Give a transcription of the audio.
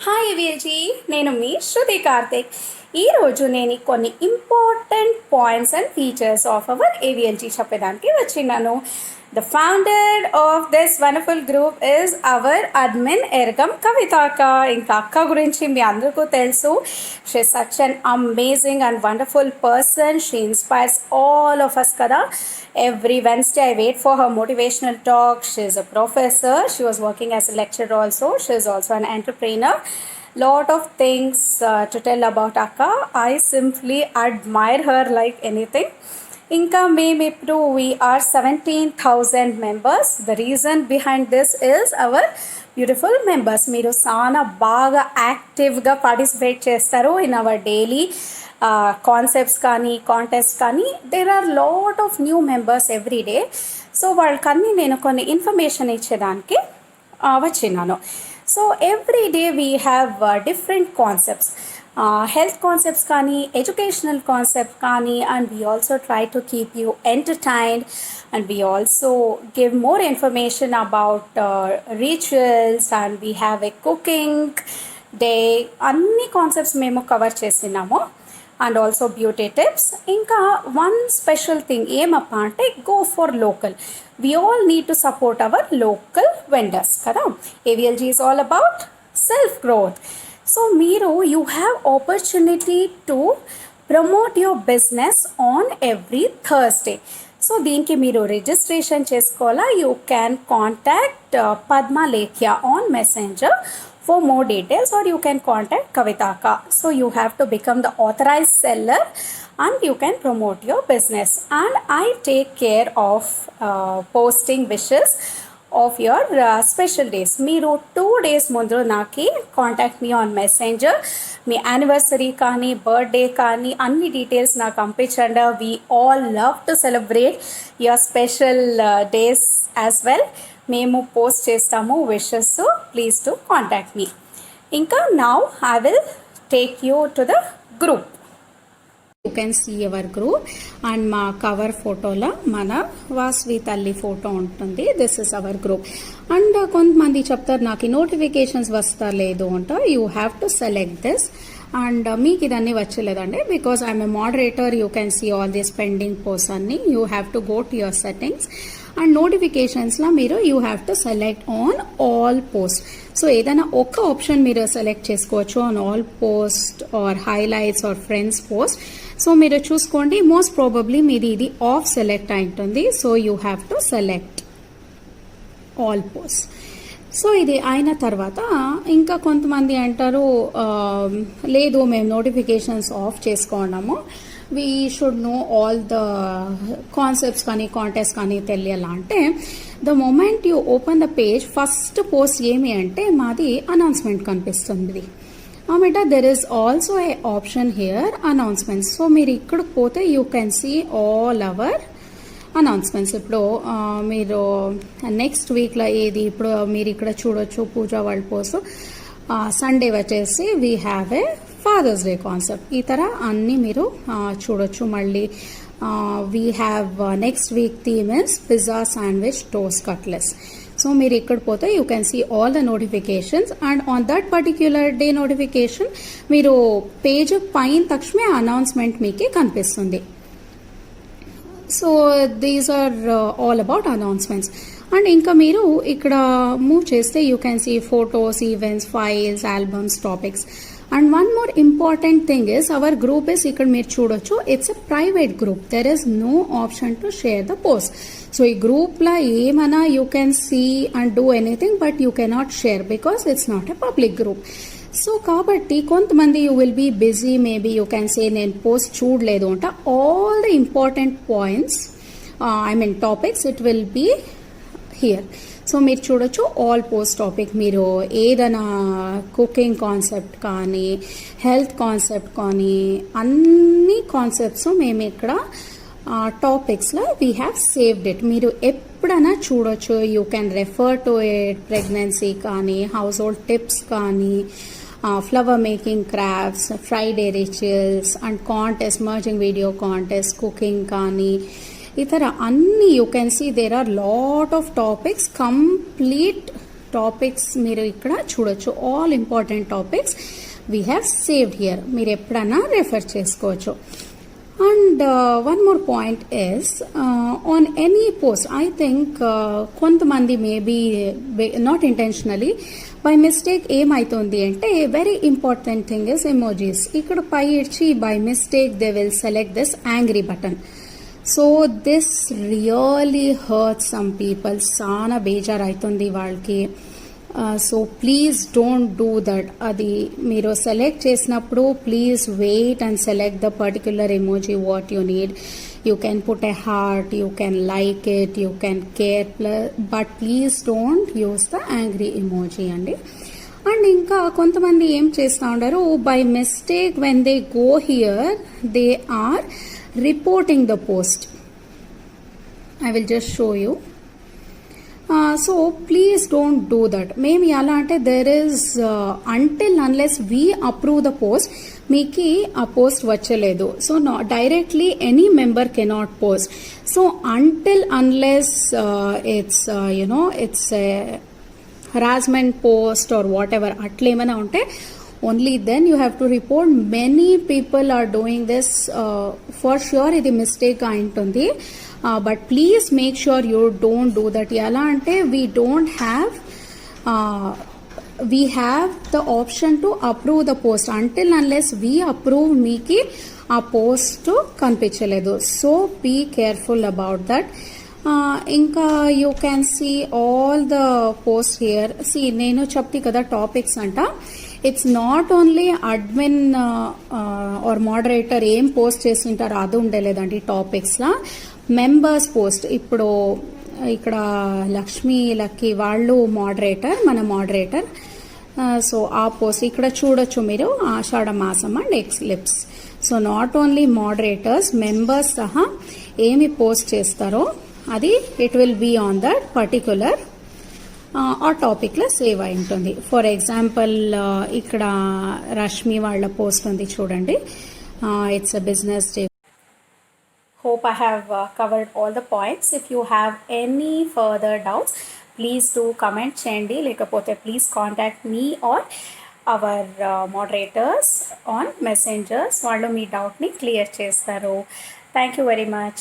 Hi విజీ, నేను మీ శృతి కార్తిక్. ఈరోజు నేను కొన్ని important points and features of our AVLG చెప్పడానికి వచ్చినాను. The founder of this wonderful group is our admin Ergam Kavitha అక్క. ఇంకా అక్క గురించి మీ అందరికీ తెలుసు. She is such an amazing and wonderful person. She inspires all of us కదా. Every Wednesday I wait for her motivational talk. She is a professor. She was working as a lecturer also. She is also an entrepreneur. Lot of things to tell about Akka. I simply admire her like anything. Inka మేము we are 17,000 members. The reason behind this is our beautiful members. మీరు చాలా బాగా యాక్టివ్గా participate చేస్తారు in our daily concepts కానీ contest కానీ. There are lot of new members every day. So వాళ్ళకన్నీ నేను కొన్ని ఇన్ఫర్మేషన్ ఇచ్చేదానికి వచ్చినాను. So every day we have different concepts, health concepts kani, educational concept kani, and we also try to keep you entertained, and we also give more information about rituals, and we have a cooking day. Anni concepts memo cover chesinamo, and also beauty tips. Inka one special thing emappa ante go for local. We all need to support our local vendors kada. AVLG is all about self growth. So Miro, you have opportunity to promote your business on every Thursday. So దీనికి మీరు registration చేసుకోవాలా. You can contact Padma Lekhya on messenger for more details, or you can contact Kavitaka. So you have to become the authorized seller and you can promote your business, and I take care of posting wishes of your special days. మీరు 2 days ముందు నాకు contact me on messenger. మీ anniversary కానీ birthday కానీ అన్ని details నాకు పంపించండి. We all love to celebrate your special days as well. మేము పోస్ట్ చేస్తాము wishes. Please to contact me. ఇంకా now I will take you to the group. You can see our group, and మా cover ఫోటోలో మన వాస్వి తల్లి photo ఉంటుంది. This is our group. And కొంతమంది చెప్తారు నాకు నోటిఫికేషన్స్ వస్తా లేదు అంట. You have to select this. And మీకు ఇదన్నీ వచ్చలేదండి, because I'm a moderator. You can see all this pending post అన్ని. You have to go to your settings, and నోటిఫికేషన్స్లో మీరు you have to select on all post. So ఏదైనా ఒక option మీరు select చేసుకోవచ్చు on all post or highlights or friends post. So మీరు చూసుకోండి, most probably మీది ఇది ఆఫ్ సెలెక్ట్ అయి ఉంటుంది. So you have to select all post. So ఇది అయిన తర్వాత ఇంకా కొంతమంది అంటారు లేదు మేము నోటిఫికేషన్స్ ఆఫ్ చేసుకున్నాము, we should know all the concepts కానీ కాంటెస్ట్ కానీ తెలియాలా అంటే, the moment you open the page first post ఏమి అంటే మాది అనౌన్స్మెంట్ కనిపిస్తుంది. ఆమెట there is also a option here announcements. So మీరు ఇక్కడికి పోతే you can see all our announcements. ఇప్పుడు మీరు నెక్స్ట్ వీక్లో ఏది ఇప్పుడు మీరు ఇక్కడ చూడొచ్చు పూజా వరల్డ్ పోస్ట్. సండే వచ్చేసి we have a father's day concept. ఈ తర అన్నీ మీరు చూడొచ్చు. మళ్ళీ we have next week theme is pizza sandwich toast cutlets. So మీరు ఇక్కడ పోతే you can see all the notifications, and on that particular day notification మీరు పేజ్ పైన తక్షణమే అనౌన్స్మెంట్ మీకే కనిపిస్తుంది. So these are all about announcements. And ఇంకా మీరు ఇక్కడ మూవ్ చేస్తే you can see photos, events, files, albums, topics. And one more important thing is our group is ఇక్కడ మీరు చూడొచ్చు it's a private group. There is no option to share the post. So ఈ గ్రూప్లో ఏమైనా you can see and do anything, but you cannot share because it's not a public group. So కాబట్టి కొంతమంది you will be busy, maybe you can say నేను post చూడలేదు అంట. All the important points I mean topics it will be here. So మీరు చూడొచ్చు all post topic. మీరు ఏదైనా cooking concept కానీ హెల్త్ కాన్సెప్ట్ కానీ అన్ని కాన్సెప్ట్స్ మేము ఇక్కడ టాపిక్స్లో వీ హ్యావ్ సేవ్డ్ ఇట్. మీరు ఎప్పుడైనా చూడొచ్చు. You can refer to it. Pregnancy కానీ, హౌస్ హోల్డ్ టిప్స్ కానీ, flower making crafts, Friday rituals and contest, merging video contest, cooking కానీ ఇతర అన్ని you can see there are lot of topics complete topics మీరు ఇక్కడ చూడొచ్చు. All important topics we have saved here. మీరు ఎప్పుడైనా refer చేసుకోవచ్చు. And one more point is on any post, I think కొంతమంది maybe not intentionally by mistake ఏమవుతుంది అంటే very important thing is emojis. ఇక్కడ పై ఇచ్చి by mistake they will select this angry button. So this really hurts some people. చాలా బేజారు అవుతుంది వాళ్ళకి. So please don't do that. అది మీరు సెలెక్ట్ చేసినప్పుడు please wait and select the particular emoji what you need. You can put a heart, you can like it, you can care, but please don't use the angry emoji అండి. And ఇంకా కొంతమంది ఏం చేస్తూ ఉంటారు, by mistake when they go here they are reporting the post. I will just show you. So please don't do that. మేము ఎలా అంటే there is until unless we approve the post మీకు ఆ పోస్ట్ వచ్చలేదు. So directly any member cannot post. So until unless it's it's harassment post or whatever అట్లేమైనా ఉంటే only then you have to report. Many people are doing this. For sure ఇది mistake అయింటుంది. But please make sure you don't do that. ఎలా అంటే we have the option to approve the post. Until unless we approve మీకు ఆ post కనిపించలేదు. So be careful about that. ఇంకా you can see all the post here. See నేను చెప్తే కదా topics అంట. It's not only admin or moderator ఏం post చేసింటారో అది ఉండలేదండి టాపిక్స్లా. మెంబర్స్ పోస్ట్, ఇప్పుడు ఇక్కడ లక్ష్మీ లక్కీ వాళ్ళు మోడరేటర్, మన మోడరేటర్. సో ఆ పోస్ట్ ఇక్కడ చూడొచ్చు మీరు, ఆషాఢ మాసం and eclipse. So not only moderators, members సహా ఏమి పోస్ట్ చేస్తారో అది it will be on that particular ఆ టాపిక్లో సేవ్ అయి ఉంటుంది. ఫర్ ఎగ్జాంపుల్ ఇక్కడ రష్మి వాళ్ళ పోస్ట్ ఉంది చూడండి, it's a business day. Hope I have covered all the points. If you have any further doubts, please do comment cheyandi, lekapothe please contact me or our moderators on messengers. Vallu mee doubt ni clear chestaru. Thank you very much.